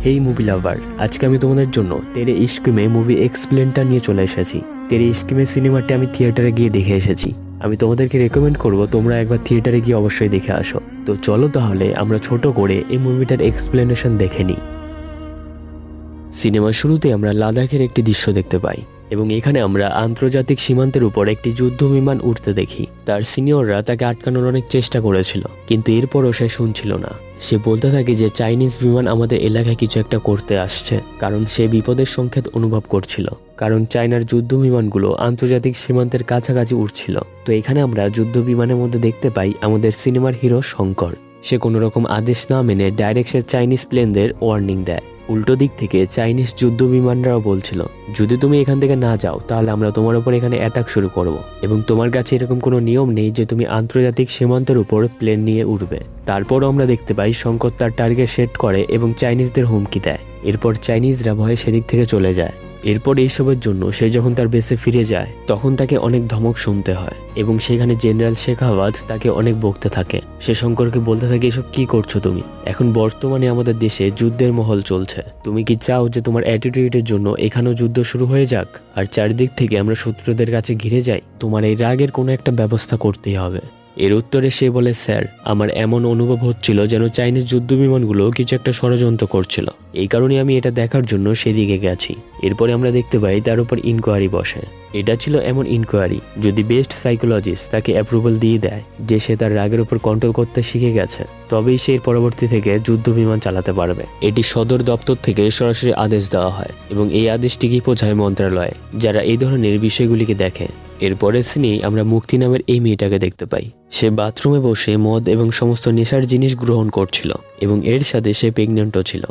হেই movie lover, আজকে আমি তোমাদের জন্য তেরে ইश्क में মুভি এক্সপ্লেনটা নিয়ে চলে এসেছি। তেরে ইश्क में সিনেমাটি আমি থিয়েটারে গিয়ে দেখে এসেছি। আমি তোমাদেরকে রেকমেন্ড করব তোমরা একবার থিয়েটারে গিয়ে অবশ্যই দেখে আসো। তো চলো তাহলে আমরা ছোট করে এই মুভিটার এক্সপ্লেনেশন দেখে নিই। সিনেমার শুরুতে আমরা লাদাখের একটি দৃশ্য দেখতে পাই এবং এখানে আমরা আন্তর্জাতিক সীমান্তের উপর একটি যুদ্ধ বিমান উঠতে দেখি। তার সিনিয়ররা তাকে আটকানোর অনেক চেষ্টা করেছিল, কিন্তু এরপরও সে শুনছিল না। সে বলতে থাকে যে চাইনিজ বিমান আমাদের এলাকায় কিছু একটা করতে আসছে, কারণ সে বিপদের সংকেত অনুভব করছিল, কারণ চায়নার যুদ্ধ বিমানগুলো আন্তর্জাতিক সীমান্তের কাছাকাছি উঠছিল। তো এখানে আমরা যুদ্ধ বিমানের মধ্যে দেখতে পাই আমাদের সিনেমার হিরো শঙ্কর। সে কোনো রকম আদেশ না মেনে ডাইরেক্ট সে চাইনিজ প্লেনদের ওয়ার্নিং দেয়। উল্টো দিক থেকে চাইনিজ যুদ্ধ বিমানরাও বলছিল, যদি তুমি এখান থেকে না যাও তাহলে আমরা তোমার উপর এখানে অ্যাটাক শুরু করব, এবং তোমার কাছে এরকম কোনো নিয়ম নেই যে তুমি আন্তর্জাতিক সীমান্তের উপর প্লেন নিয়ে উঠবে। তারপরও আমরা দেখতে পাই শঙ্কর তার টার্গেট সেট করে এবং চাইনিজদের হুমকি দেয়। এরপর চাইনিজরা ভয়ে সেদিক থেকে চলে যায়। এরপর এইসবের জন্য সে যখন তার বেসে ফিরে যায় তখন তাকে অনেক ধমক শুনতে হয় এবং সেখানে জেনারেল শেখাওয়াত তাকে অনেক বকতে থাকে। সে শঙ্করকে বলতে থাকে, এসব কি করছো তুমি? এখন বর্তমানে আমাদের দেশে যুদ্ধের মহল চলছে, তুমি কি চাও যে তোমার অ্যাটিটিউডের জন্য এখানেও যুদ্ধ শুরু হয়ে যাক আর চারিদিক থেকে আমরা শত্রুদের কাছে ঘিরে যাই? তোমার এই রাগের কোনো একটা ব্যবস্থা করতেই হবে। এর উত্তরে সে বলে, স্যার, আমার এমন অনুভব হচ্ছিল যেন চাইনিজ যুদ্ধ বিমানগুলো কিছু একটা ষড়যন্ত্র করছিল, এই কারণে আমি এটা দেখার জন্য সেদিকে গেছি। এরপরে আমরা দেখতে পাই তার উপর ইনকোয়ারি বসে। এটা ছিল এমন ইনকোয়ারি যদি বেস্ট সাইকোলজিস্ট তাকে অ্যাপ্রুভাল দিয়ে দেয় যে সে তার রাগের উপর কন্ট্রোল করতে শিখে গেছে, তবেই সে এর পরবর্তী থেকে যুদ্ধ বিমান চালাতে পারবে। এটি সদর দপ্তর থেকে সরাসরি আদেশ দেওয়া হয় এবং এই আদেশটিকেই বোঝায় মন্ত্রণালয়, যারা এই ধরনের বিষয়গুলিকে দেখে। এরপরের সিনেই আমরা মুক্তি নামের এই মেয়েটাকে দেখতে পাই। সে বাথরুমে বসে মদ এবং সমস্ত নেশার জিনিস গ্রহণ করছিল এবং এর সাথে সে প্রেগন্যান্টও ছিল।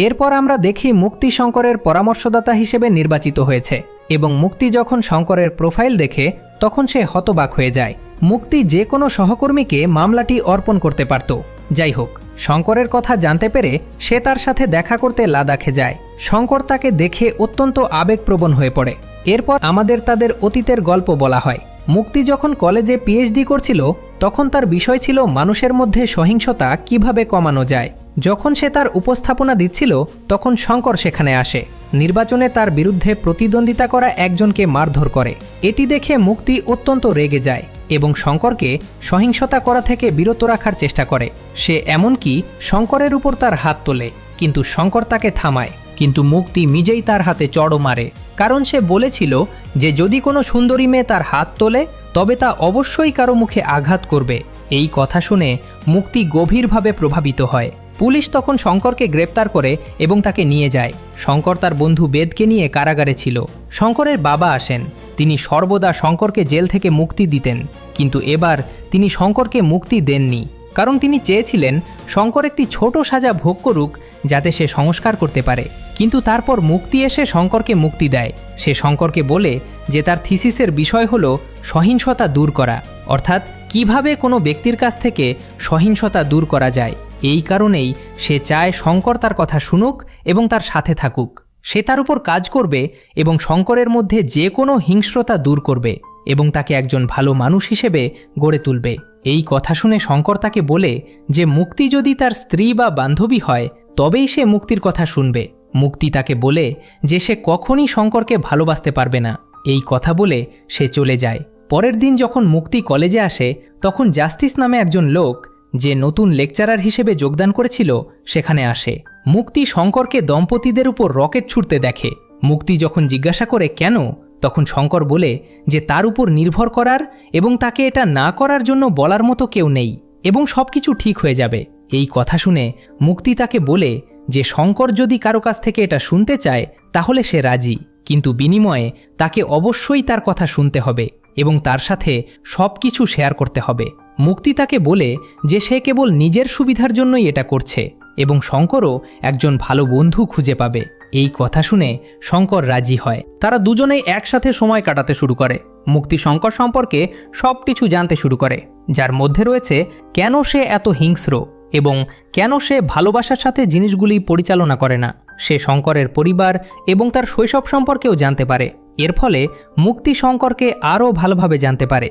এরপর আমরা দেখি মুক্তি শঙ্করের পরামর্শদাতা হিসেবে নির্বাচিত হয়েছে এবং মুক্তি যখন শঙ্করের প্রোফাইল দেখে তখন সে হতবাক হয়ে যায়। মুক্তি যে কোনো সহকর্মীকে মামলাটি অর্পণ করতে পারত। যাই হোক, শঙ্করের কথা জানতে পেরে সে তার সাথে দেখা করতে লাদাখে যায়। শঙ্কর তাকে দেখে অত্যন্ত আবেগপ্রবণ হয়ে পড়ে। এরপর আমাদের তাদের অতীতের গল্প বলা হয়। মুক্তি যখন কলেজে পিএইচডি করছিল তখন তার বিষয় ছিল মানুষের মধ্যে সহিংসতা কিভাবে কমানো যায়। যখন সে তার উপস্থাপনা দিচ্ছিল তখন শঙ্কর সেখানে আসে। নির্বাচনে তার বিরুদ্ধে প্রতিদ্বন্দ্বিতা করা একজনকে মারধর করে। এটি দেখে মুক্তি অত্যন্ত রেগে যায় এবং শঙ্করকে সহিংসতা করা থেকে বিরত রাখার চেষ্টা করে। সে এমনকি শঙ্করের উপর তার হাত তোলে, কিন্তু শঙ্কর তাকে থামায়। কিন্তু মুক্তি নিজেই তার হাতে চড়ও মারে, কারণ সে বলেছিল যে যদি কোনো সুন্দরী মেয়ে তার হাত তোলে তবে তা অবশ্যই কারো মুখে আঘাত করবে। এই কথা শুনে মুক্তি গভীরভাবে প্রভাবিত হয়। পুলিশ তখন শঙ্করকে গ্রেপ্তার করে এবং তাকে নিয়ে যায়। শঙ্কর তার বন্ধু বেদকে নিয়ে কারাগারে ছিল। শঙ্করের বাবা আসেন। তিনি সর্বদা শঙ্করকে জেল থেকে মুক্তি দিতেন, কিন্তু এবার তিনি শঙ্করকে মুক্তি দেননি, কারণ তিনি চেয়েছিলেন শঙ্কর একটি ছোট সাজা ভোগ করুক যাতে সে সংস্কার করতে পারে। কিন্তু তারপর মুক্তি এসে শঙ্করকে মুক্তি দেয়। সে শঙ্করকে বলে যে তার থিসিসের বিষয় হলো সহিংসতা দূর করা, অর্থাৎ কিভাবে কোনো ব্যক্তির কাছ থেকে সহিংসতা দূর করা যায়। এই কারণেই সে চায় শঙ্কর তার কথা শুনুক এবং তার সাথে থাকুক। সে তার উপর কাজ করবে এবং শঙ্করের মধ্যে যে কোনো হিংস্রতা দূর করবে এবং তাকে একজন ভালো মানুষ হিসেবে গড়ে তুলবে। এই কথা শুনে শঙ্কর তাকে বলে যে মুক্তি যদি তার স্ত্রী বা বান্ধবী হয় তবেই সে মুক্তির কথা শুনবে। মুক্তি তাকে বলে যে সে কখনই শঙ্করকে ভালোবাসতে পারবে না। এই কথা বলে সে চলে যায়। পরের দিন যখন মুক্তি কলেজে আসে তখন জাস্টিস নামে একজন লোক, যে নতুন লেকচারার হিসেবে যোগদান করেছিল, সেখানে আসে। মুক্তি শঙ্করকে দম্পতিদের উপর রকেট ছুটতে দেখে। মুক্তি যখন জিজ্ঞাসা করে কেন, তখন শঙ্কর বলে যে তার উপর নির্ভর করার এবং তাকে এটা না করার জন্য বলার মতো কেউ নেই এবং সবকিছু ঠিক হয়ে যাবে। এই কথা শুনে মুক্তি তাকে বলে যে শঙ্কর যদি কারো কাছ থেকে এটা শুনতে চায় তাহলে সে রাজি, কিন্তু বিনিময়ে তাকে অবশ্যই তার কথা শুনতে হবে এবং তার সাথে সবকিছু শেয়ার করতে হবে। মুক্তি তাকে বলে যে সে কেবল নিজের সুবিধার জন্যই এটা করছে এবং শঙ্করও একজন ভালো বন্ধু খুঁজে পাবে। এই কথা শুনে শঙ্কর রাজি হয়। তারা দুজনেই একসাথে সময় কাটাতে শুরু করে। মুক্তি শঙ্কর সম্পর্কে সব কিছু জানতে শুরু করে, যার মধ্যে রয়েছে কেন সে এত হিংস্র এবং কেন সে ভালোবাসার সাথে জিনিসগুলি পরিচালনা করে না। সে শঙ্করের পরিবার এবং তার শৈশব সম্পর্কেও জানতে পারে। এর ফলে মুক্তি শঙ্করকে আরও ভালোভাবে জানতে পারে।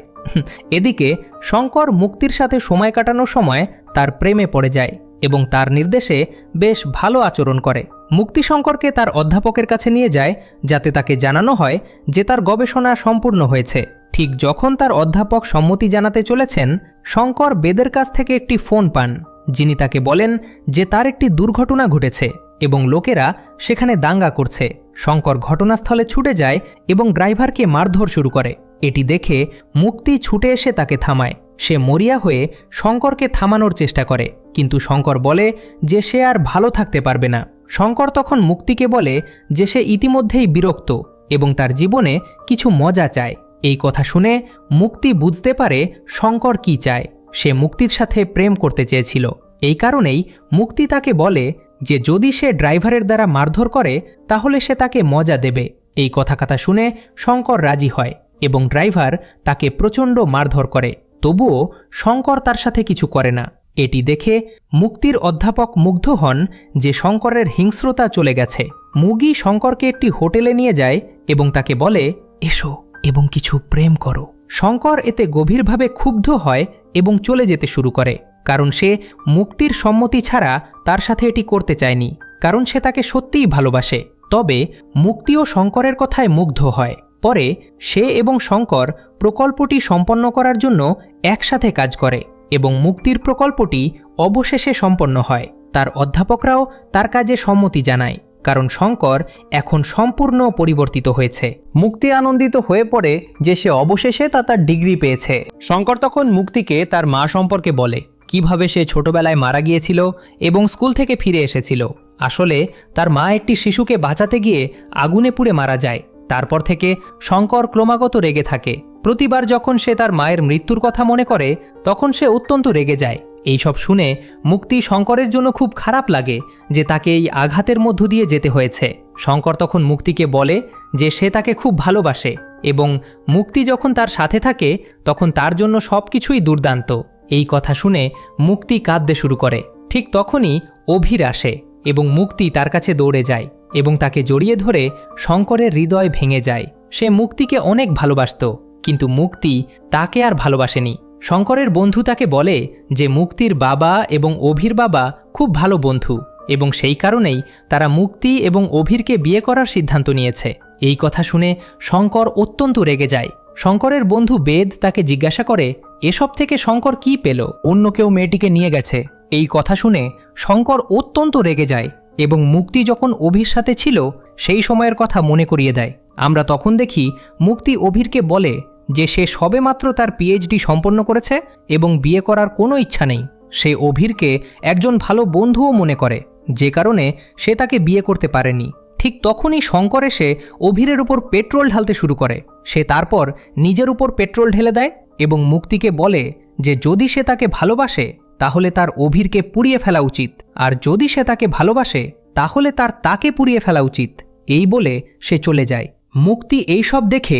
এদিকে শঙ্কর মুক্তির সাথে সময় কাটানোর সময় তার প্রেমে পড়ে যায় এবং তার নির্দেশে বেশ ভালো আচরণ করে। মুক্তি শঙ্করকে তার অধ্যাপকের কাছে নিয়ে যায় যাতে তাকে জানানো হয় যে তার গবেষণা সম্পূর্ণ হয়েছে। ঠিক যখন তার অধ্যাপক সম্মতি জানাতে চলেছেন, শঙ্কর বেদের কাছ থেকে একটি ফোন পান, যিনি তাকে বলেন যে তার একটি দুর্ঘটনা ঘটেছে এবং লোকেরা সেখানে দাঙ্গা করছে। শঙ্কর ঘটনাস্থলে ছুটে যায় এবং ড্রাইভারকে মারধর শুরু করে। এটি দেখে মুক্তি ছুটে এসে তাকে থামায়। সে মরিয়া হয়ে শঙ্করকে থামানোর চেষ্টা করে, কিন্তু শঙ্কর বলে যে সে আর ভালো থাকতে পারবে না। শঙ্কর তখন মুক্তিকে বলে যে সে ইতিমধ্যেই বিরক্ত এবং তার জীবনে কিছু মজা চায়। এই কথা শুনে মুক্তি বুঝতে পারে শঙ্কর কি চায়। সে মুক্তির সাথে প্রেম করতে চেয়েছিল। এই কারণেই মুক্তি তাকে বলে যে যদি সে ড্রাইভারের দ্বারা মারধর করে তাহলে সে তাকে মজা দেবে। এই কথা শুনে শঙ্কর রাজি হয় এবং ড্রাইভার তাকে প্রচণ্ড মারধর করে। তবুও শঙ্কর তার সাথে কিছু করে না। এটি দেখে মুক্তির অধ্যাপক মুগ্ধ হন যে শঙ্করের হিংস্রতা চলে গেছে। মুগি শঙ্করকে একটি হোটেলে নিয়ে যায় এবং তাকে বলে, এসো এবং কিছু প্রেম করো। শঙ্কর এতে গভীরভাবে ক্ষুব্ধ হয় এবং চলে যেতে শুরু করে, কারণ সে মুক্তির সম্মতি ছাড়া তার সাথে এটি করতে চায়নি, কারণ সে তাকে সত্যিই ভালোবাসে। তবে মুক্তিও শঙ্করের কথায় মুগ্ধ হয়। পরে সে এবং শঙ্কর প্রকল্পটি সম্পন্ন করার জন্য একসাথে কাজ করে এবং মুক্তির প্রকল্পটি অবশেষে সম্পন্ন হয়। তার অধ্যাপকরাও তার কাজে সম্মতি জানায়, কারণ শঙ্কর এখন সম্পূর্ণ পরিবর্তিত হয়েছে। মুক্তি আনন্দিত হয়ে পড়ে যে সে অবশেষে তার ডিগ্রি পেয়েছে। শঙ্কর তখন মুক্তিকে তার মা সম্পর্কে বলে, কিভাবে সে ছোটবেলায় মারা গিয়েছিল এবং স্কুল থেকে ফিরে এসেছিল। আসলে তার মা একটি শিশুকে বাঁচাতে গিয়ে আগুনে পুড়ে মারা যায়। তারপর থেকে শঙ্কর ক্রমাগত রেগে থাকে। প্রতিবার যখন সে তার মায়ের মৃত্যুর কথা মনে করে তখন সে অত্যন্ত রেগে যায়। এইসব শুনে মুক্তি শঙ্করের জন্য খুব খারাপ লাগে যে তাকে এই আঘাতের মধ্য দিয়ে যেতে হয়েছে। শঙ্কর তখন মুক্তিকে বলে যে সে তাকে খুব ভালোবাসে এবং মুক্তি যখন তার সাথে থাকে তখন তার জন্য সব কিছুই দুর্দান্ত। এই কথা শুনে মুক্তি কাঁদতে শুরু করে। ঠিক তখনই অভির আসে এবং মুক্তি তার কাছে দৌড়ে যায় এবং তাকে জড়িয়ে ধরে শঙ্করের হৃদয় ভেঙে যায়। সে মুক্তিকে অনেক ভালোবাসত, কিন্তু মুক্তি তাকে আর ভালোবাসেনি। শঙ্করের বন্ধু তাকে বলে যে মুক্তির বাবা এবং অভির বাবা খুব ভালো বন্ধু এবং সেই কারণেই তারা মুক্তি এবং অভিরকে বিয়ে করার সিদ্ধান্ত নিয়েছে। এই কথা শুনে শঙ্কর অত্যন্ত রেগে যায়। শঙ্করের বন্ধু বেদ তাকে জিজ্ঞাসা করে এসব থেকে শঙ্কর কি পেল, অন্য কেউ মেয়েটিকে নিয়ে গেছে। এই কথা শুনে শঙ্কর অত্যন্ত রেগে যায় এবং মুক্তি যখন অভির সাথে ছিল সেই সময়ের কথা মনে করিয়ে দেয়। আমরা তখন দেখি মুক্তি অভিরকে বলে যে সে সবেমাত্র তার পিএইচডি সম্পন্ন করেছে এবং বিয়ে করার কোনো ইচ্ছা নেই। সে অভিরকে একজন ভালো বন্ধুও মনে করে, যে কারণে সে তাকে বিয়ে করতে পারেনি। ঠিক তখনই শঙ্কর এসে অভিরের উপর পেট্রোল ঢালতে শুরু করে। সে তারপর নিজের উপর পেট্রোল ঢেলে দেয় এবং মুক্তিকে বলে যে যদি সে তাকে ভালোবাসে তাহলে তার অভিরকে পুড়িয়ে ফেলা উচিত, আর যদি সে তাকে ভালোবাসে তাহলে তাকে পুড়িয়ে ফেলা উচিত। এই বলে সে চলে যায়। মুক্তি এইসব দেখে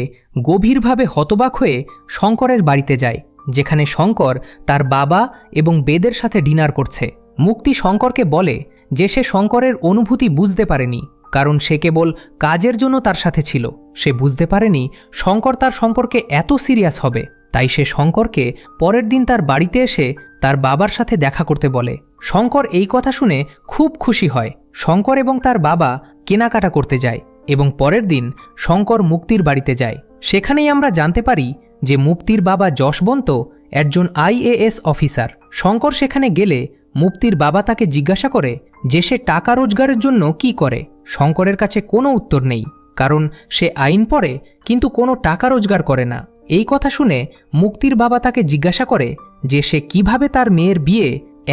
গভীরভাবে হতবাক হয়ে শঙ্করের বাড়িতে যায়, যেখানে শঙ্কর তার বাবা এবং বেদের সাথে ডিনার করছে। মুক্তি শঙ্করকে বলে যে সে শঙ্করের অনুভূতি বুঝতে পারেনি, কারণ সে কেবল কাজের জন্য তার সাথে ছিল। সে বুঝতে পারেনি শঙ্কর তার সম্পর্কে এত সিরিয়াস হবে। তাই সে শঙ্করকে পরের দিন তার বাড়িতে এসে তার বাবার সাথে দেখা করতে বলে। শঙ্কর এই কথা শুনে খুব খুশি হয়। শঙ্কর এবং তার বাবা কেনাকাটা করতে যায় এবং পরের দিন শঙ্কর মুক্তির বাড়িতে যায়। সেখানেই আমরা জানতে পারি যে মুক্তির বাবা যশবন্ত একজন আইএএস অফিসার। শঙ্কর সেখানে গেলে মুক্তির বাবা তাকে জিজ্ঞাসা করে যে সে টাকা রোজগারের জন্য কি করে। শঙ্করের কাছে কোনো উত্তর নেই, কারণ সে আইন পড়ে কিন্তু কোনো টাকা রোজগার করে না। এই কথা শুনে মুক্তির বাবা তাকে জিজ্ঞাসা করে যে সে কিভাবে তার মেয়ের বিয়ে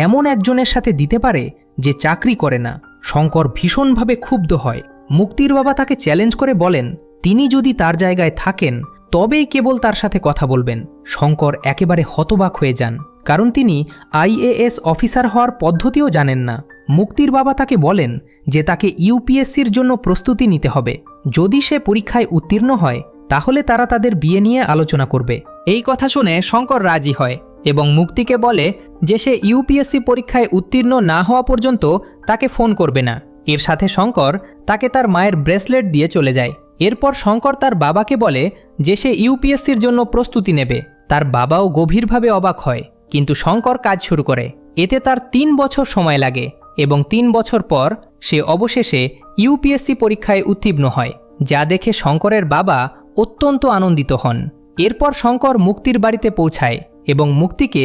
এমন একজনের সাথে দিতে পারে যে চাকরি করে না। শঙ্কর ভীষণভাবে ক্ষুব্ধ হয়। মুক্তির বাবা তাকে চ্যালেঞ্জ করে বলেন তিনি যদি তার জায়গায় থাকেন তবেই কেবল তার সাথে কথা বলবেন। শঙ্কর একেবারে হতবাক হয়ে যান, কারণ তিনি আইএএস অফিসার হওয়ার পদ্ধতিও জানেন না। মুক্তির বাবা তাকে বলেন যে তাকে ইউপিএসসির জন্য প্রস্তুতি নিতে হবে। যদি সে পরীক্ষায় উত্তীর্ণ হয় তাহলে তারা তাদের বিয়ে নিয়ে আলোচনা করবে। এই কথা শুনে শঙ্কর রাজি হয় এবং মুক্তিকে বলে যে সে ইউপিএসসি পরীক্ষায় উত্তীর্ণ না হওয়া পর্যন্ত তাকে ফোন করবে না। এর সাথে শঙ্কর তাকে তার মায়ের ব্রেসলেট দিয়ে চলে যায়। এরপর শঙ্কর তার বাবাকে বলে যে সে ইউপিএসসির জন্য প্রস্তুতি নেবে। তার বাবাও গভীরভাবে অবাক হয়, কিন্তু শঙ্কর কাজ শুরু করে। এতে তার 3 বছর সময় লাগে এবং 3 বছর পর সে অবশেষে ইউপিএসসি পরীক্ষায় উত্তীর্ণ হয়, যা দেখে শঙ্করের বাবা অত্যন্ত আনন্দিত হন। এরপর শঙ্কর মুক্তির বাড়িতে পৌঁছায় এবং মুক্তিকে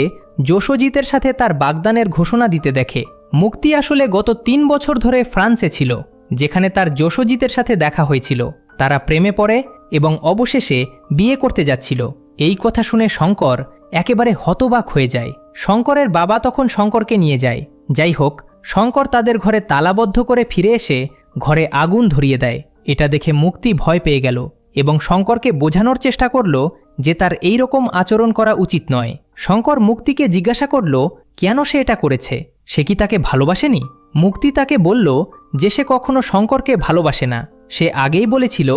যশোজিতের সাথে তার বাগদানের ঘোষণা দিতে দেখে। মুক্তি আসলে গত 3 বছর ধরে ফ্রান্সে ছিল, যেখানে তার যশোজিতের সাথে দেখা হয়েছিল। তারা প্রেমে পড়ে এবং অবশেষে বিয়ে করতে যাচ্ছিল। এই কথা শুনে শঙ্কর একেবারে হতবাক হয়ে যায়। শঙ্করের বাবা তখন শঙ্করকে নিয়ে যায়। যাই হোক, শঙ্কর তাদের ঘরে তালাবদ্ধ করে ফিরে এসে ঘরে আগুন ধরিয়ে দেয়। এটা দেখে মুক্তি ভয় পেয়ে গেল এবং শঙ্করকে বোঝানোর চেষ্টা করল যে তার এই রকম আচরণ করা উচিত নয়। শঙ্কর মুক্তিকে জিজ্ঞাসা করল কেন সে এটা করেছে, সে কি তাকে ভালোবাসেনি? মুক্তি তাকে বলল যে সে কখনো শঙ্করকে ভালোবাসে না। সে আগেই বলেছিল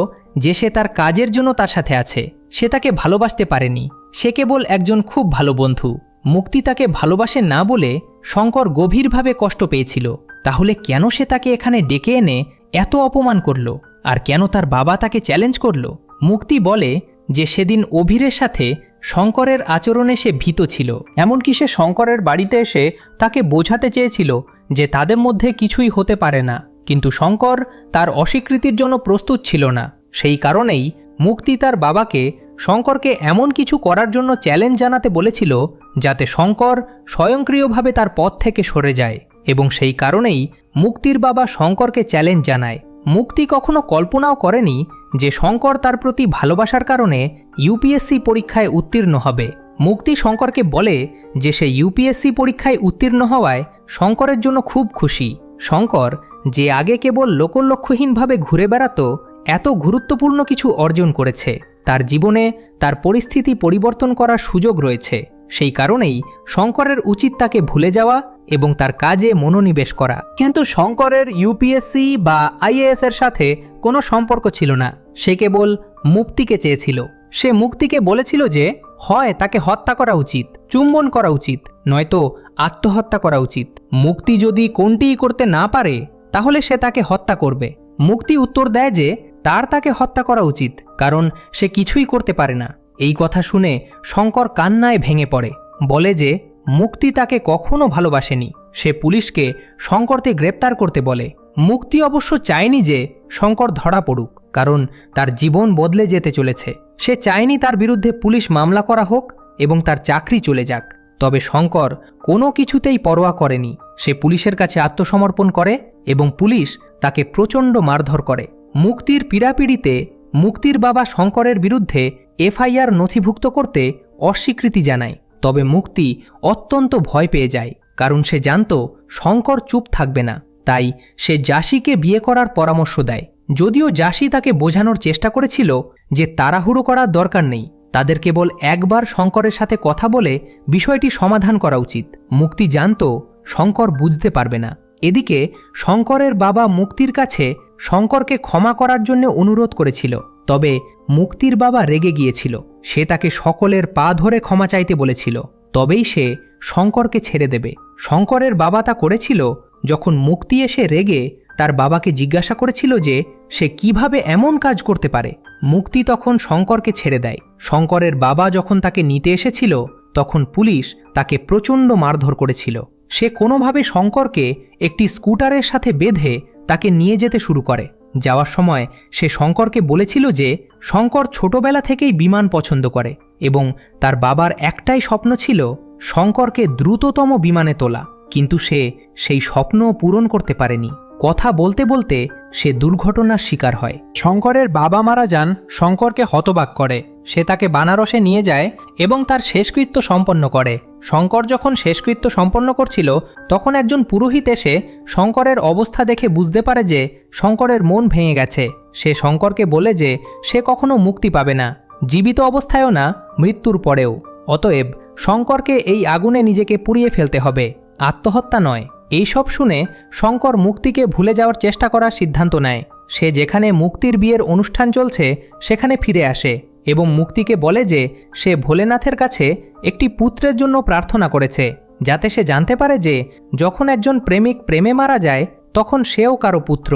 যে সে তার কাজের জন্য তার সাথে আছে, সে তাকে ভালোবাসতে পারেনি, সে কেবল একজন খুব ভালো বন্ধু। মুক্তি তাকে ভালোবাসে না বলে শঙ্কর গভীরভাবে কষ্ট পেয়েছিল। তাহলে কেন সে তাকে এখানে ডেকে এনে এত অপমান করল, আর কেন তার বাবা তাকে চ্যালেঞ্জ করল? মুক্তি বলে যে সেদিন অভিরের সাথে শঙ্করের আচরণে সে ভীত ছিল, এমনকি সে শঙ্করের বাড়িতে এসে তাকে বোঝাতে চেয়েছিল যে তাদের মধ্যে কিছুই হতে পারে না, কিন্তু শঙ্কর তার অস্বীকৃতির জন্য প্রস্তুত ছিল না। সেই কারণেই মুক্তি তার বাবাকে শঙ্করকে এমন কিছু করার জন্য চ্যালেঞ্জ জানাতে বলেছিল যাতে শঙ্কর স্বয়ংক্রিয়ভাবে তার পথ থেকে সরে যায়, এবং সেই কারণেই মুক্তির বাবা শঙ্করকে চ্যালেঞ্জ জানায়। মুক্তি কখনো কল্পনাও করেনি যে শঙ্কর তার প্রতি ভালোবাসার কারণে ইউপিএসসি পরীক্ষায় উত্তীর্ণ হবে। মুক্তি শঙ্করকে বলে যে সে ইউপিএসসি পরীক্ষায় উত্তীর্ণ হওয়ায় শঙ্করের জন্য খুব খুশি। শঙ্কর, যে আগে কেবল লোকলক্ষ্যহীনভাবে ঘুরে বেড়াতো, এত গুরুত্বপূর্ণ কিছু অর্জন করেছে। তার জীবনে তার পরিস্থিতি পরিবর্তন করার সুযোগ রয়েছে। সেই কারণেই শঙ্করের উচিত তাকে ভুলে যাওয়া এবং তার কাজে মনোনিবেশ করা। কিন্তু শঙ্করের ইউপিএসসি বা আইএএস এর সাথে কোনো সম্পর্ক ছিল না। সে কেবল মুক্তিকে চেয়েছিল। সে মুক্তিকে বলেছিল যে হয় তাকে হত্যা করা উচিত, চুম্বন করা উচিত, নয়তো আত্মহত্যা করা উচিত। মুক্তি যদি কোনটিই করতে না পারে তাহলে সে তাকে হত্যা করবে। মুক্তি উত্তর দেয় যে তাকে হত্যা করা উচিত, কারণ সে কিছুই করতে পারে না। এই কথা শুনে শঙ্কর কান্নায় ভেঙে পড়ে, বলে যে মুক্তি তাকে কখনো ভালোবাসেনি। সে পুলিশকে শঙ্করকে গ্রেপ্তার করতে বলে। মুক্তি অবশ্য চায়নি যে শঙ্কর ধরা পড়ুক, কারণ তার জীবন বদলে যেতে চলেছে। সে চায়নি তার বিরুদ্ধে পুলিশ মামলা করা হোক এবং তার চাকরি চলে যাক। তবে শঙ্কর কোনো কিছুতেই পরোয়া করেনি। সে পুলিশের কাছে আত্মসমর্পণ করে এবং পুলিশ তাকে প্রচণ্ড মারধর করে। মুক্তির পীড়াপিড়িতে মুক্তির বাবা শঙ্করের বিরুদ্ধে এফআইআর নথিভুক্ত করতে অস্বীকৃতি জানায়। তবে মুক্তি অত্যন্ত ভয় পেয়ে যায়, কারণ সে জানত শঙ্কর চুপ থাকবে না। তাই সে জাসিকে বিয়ে করার পরামর্শ দেয়। যদিও জাসি তাকে বোঝানোর চেষ্টা করেছিল যে তাড়াহুড়ো করার দরকার নেই, তাদের কেবল একবার শঙ্করের সাথে কথা বলে বিষয়টি সমাধান করা উচিত। মুক্তি জানত শঙ্কর বুঝতে পারবে না। এদিকে শঙ্করের বাবা মুক্তির কাছে শঙ্করকে ক্ষমা করার জন্য অনুরোধ করেছিল, তবে মুক্তির বাবা রেগে গিয়েছিল। সে তাকে সকলের পা ধরে ক্ষমা চাইতে বলেছিল, তবেই সে শঙ্করকে ছেড়ে দেবে। শঙ্করের বাবা তা করেছিল যখন মুক্তি এসে রেগে তার বাবাকে জিজ্ঞাসা করেছিল যে সে কিভাবে এমন কাজ করতে পারে। মুক্তি তখন শঙ্করকে ছেড়ে দেয়। শঙ্করের বাবা যখন তাকে নিতে এসেছিল তখন পুলিশ তাকে প্রচণ্ড মারধর করেছিল। সে কোনোভাবে শঙ্করকে একটি স্কুটারের সাথে বেঁধে তাকে নিয়ে যেতে শুরু করে। যাওয়ার সময় সে শঙ্করকে বলেছিল যে শঙ্কর ছোটবেলা থেকেই বিমান পছন্দ করে এবং তার বাবার একটাই স্বপ্ন ছিল শঙ্করকে দ্রুততম বিমানে তোলা, কিন্তু সে সেই স্বপ্ন পূরণ করতে পারেনি। কথা বলতে বলতে সে দুর্ঘটনার শিকার হয়। শঙ্করের বাবা মারা যান শঙ্করকে হতবাক করে। সে তাকে বানারসে নিয়ে যায় এবং তার শেষকৃত্য সম্পন্ন করে। শঙ্কর যখন শেষকৃত্য সম্পন্ন করছিল তখন একজন পুরোহিত এসে শঙ্করের অবস্থা দেখে বুঝতে পারে যে শঙ্করের মন ভেঙে গেছে। সে শঙ্করকে বলে যে সে কখনো মুক্তি পাবে না, জীবিত অবস্থায়ও না, মৃত্যুর পরেও। অতএব শঙ্করকে এই আগুনে নিজেকে পুড়িয়ে ফেলতে হবে, আত্মহত্যা নয়। এইসব শুনে শঙ্কর মুক্তিকে ভুলে যাওয়ার চেষ্টা করার সিদ্ধান্ত নেয়। সে যেখানে মুক্তির বিয়ের অনুষ্ঠান চলছে সেখানে ফিরে আসে এবং মুক্তিকে বলে যে সে ভোলেনাথের কাছে একটি পুত্রের জন্য প্রার্থনা করেছে, যাতে সে জানতে পারে যে যখন একজন প্রেমিক প্রেমে মারা যায় তখন সেও কারো পুত্র।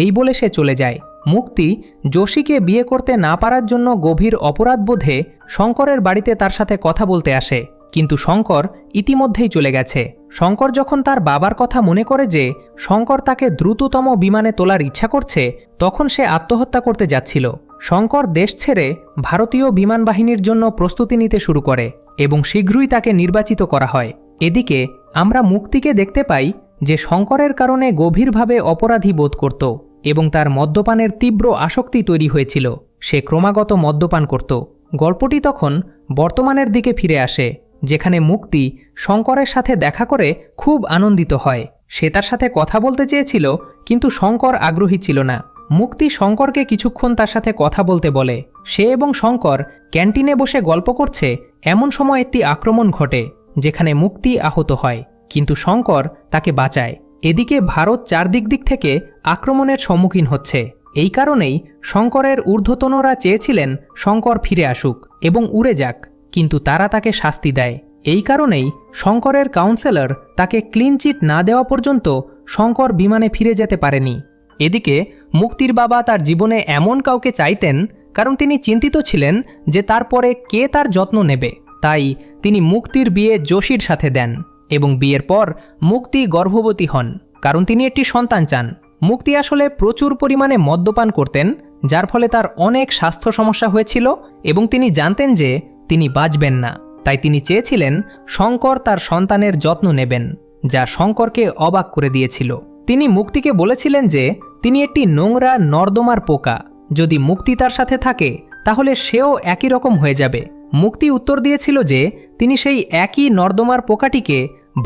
এই বলে সে চলে যায়। মুক্তি যোশীকে বিয়ে করতে না পারার জন্য গভীর অপরাধবোধে শঙ্করের বাড়িতে তার সাথে কথা বলতে আসে। কিন্তু শঙ্কর ইতিমধ্যেই চলে গেছে। শঙ্কর যখন তার বাবার কথা মনে করে যে শঙ্কর তাকে দ্রুততম বিমানে তোলার ইচ্ছা করছে, তখন সে আত্মহত্যা করতে যাচ্ছিল। শঙ্কর দেশ ছেড়ে ভারতীয় বিমান বাহিনীর জন্য প্রস্তুতি নিতে শুরু করে এবং শীঘ্রই তাকে নির্বাচিত করা হয়। এদিকে আমরা মুক্তিকে দেখতে পাই যে শঙ্করের কারণে গভীরভাবে অপরাধী বোধ করত এবং তার মদ্যপানের তীব্র আসক্তি তৈরি হয়েছিল। সে ক্রমাগত মদ্যপান করত। গল্পটি তখন বর্তমানের দিকে ফিরে আসে, যেখানে মুক্তি শঙ্করের সাথে দেখা করে খুব আনন্দিত হয়। সে তার সাথে কথা বলতে চেয়েছিল, কিন্তু শঙ্কর আগ্রহী ছিল না। মুক্তি শঙ্করকে কিছুক্ষণ তার সাথে কথা বলতে বলে। সে এবং শঙ্কর ক্যান্টিনে বসে গল্প করছে, এমন সময় একটি আক্রমণ ঘটে যেখানে মুক্তি আহত হয়, কিন্তু শঙ্কর তাকে বাঁচায়। এদিকে ভারত চারদিক থেকে আক্রমণের সম্মুখীন হচ্ছে। এই কারণেই শঙ্করের ঊর্ধ্বতনরা চেয়েছিলেন শঙ্কর ফিরে আসুক এবং উড়ে যাক, কিন্তু তারা তাকে শাস্তি দেয়। এই কারণেই শঙ্করের কাউন্সেলর তাকে ক্লিন চিট না দেওয়া পর্যন্ত শঙ্কর বিমানে ফিরে যেতে পারেনি। এদিকে মুক্তির বাবা তার জীবনে এমন কাউকে চাইতেন, কারণ তিনি চিন্তিত ছিলেন যে তারপরে কে তার যত্ন নেবে। তাই তিনি মুক্তির বিয়ে যোশীর সাথে দেন এবং বিয়ের পর মুক্তি গর্ভবতী হন, কারণ তিনি একটি সন্তান চান। মুক্তি আসলে প্রচুর পরিমাণে মদ্যপান করতেন, যার ফলে তার অনেক স্বাস্থ্য সমস্যা হয়েছিল এবং তিনি জানতেন যে তিনি বাঁচবেন না। তাই তিনি চেয়েছিলেন শঙ্কর তার সন্তানের যত্ন নেবেন, যা শঙ্করকে অবাক করে দিয়েছিল। তিনি মুক্তিকে বলেছিলেন যে তিনি একটি নোংরা নর্দমার পোকা, যদি মুক্তি তার সাথে থাকে তাহলে সেও একই রকম হয়ে যাবে। মুক্তি উত্তর দিয়েছিল যে তিনি সেই একই নর্দমার পোকাটিকে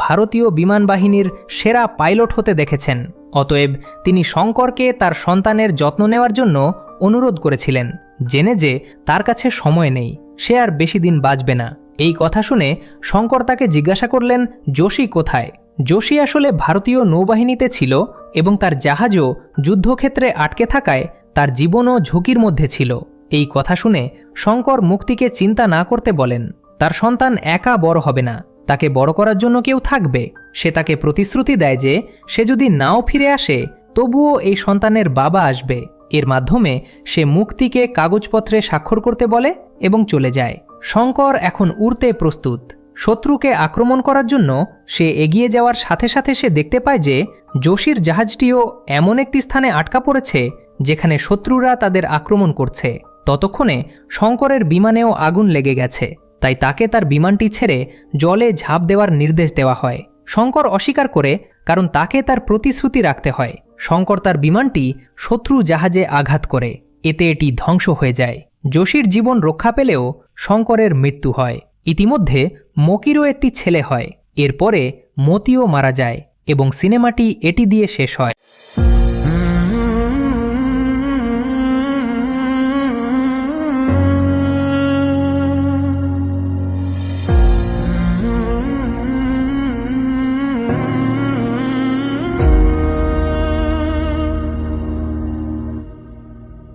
ভারতীয় বিমান বাহিনীর সেরা পাইলট হতে দেখেছেন। অতএব তিনি শঙ্করকে তার সন্তানের যত্ন নেওয়ার জন্য অনুরোধ করেছিলেন, জেনে যে তার কাছে সময় নেই, সে আর বেশি দিন বাঁচবে না। এই কথা শুনে শঙ্কর তাকে জিজ্ঞাসা করলেন যোশী কোথায়। যোশী আসলে ভারতীয় নৌবাহিনীতে ছিল এবং তার জাহাজও যুদ্ধক্ষেত্রে আটকে থাকায় তার জীবনও ঝুঁকির মধ্যে ছিল। এই কথা শুনে শঙ্কর মুক্তিকে চিন্তা না করতে বলেন। তার সন্তান একা বড় হবে না, তাকে বড় করার জন্য কেউ থাকবে। সে তাকে প্রতিশ্রুতি দেয় যে সে যদি নাও ফিরে আসে তবুও এই সন্তানের বাবা আসবে। এর মাধ্যমে সে মুক্তিকে কাগজপত্রে স্বাক্ষর করতে বলে এবং চলে যায়। শঙ্কর এখন উড়তে প্রস্তুত। শত্রুকে আক্রমণ করার জন্য সে এগিয়ে যাওয়ার সাথে সাথে সে দেখতে পায় যে যোশীর জাহাজটিও এমন একটি স্থানে আটকা পড়েছে যেখানে শত্রুরা তাদের আক্রমণ করছে। ততক্ষণে শঙ্করের বিমানেও আগুন লেগে গেছে, তাই তাকে তার বিমানটি ছেড়ে জলে ঝাঁপ দেওয়ার নির্দেশ দেওয়া হয়। শঙ্কর অস্বীকার করে, কারণ তাকে তার প্রতিশ্রুতি রাখতে হয়। শঙ্কর তার বিমানটি শত্রু জাহাজে আঘাত করে, এতে এটি ধ্বংস হয়ে যায়। যোশীর জীবন রক্ষা পেলেও শঙ্করের মৃত্যু হয়। ইতিমধ্যে মকিরও একটি ছেলে হয়। এরপরে মতিও মারা যায় এবং সিনেমাটি এটি দিয়ে শেষ হয়।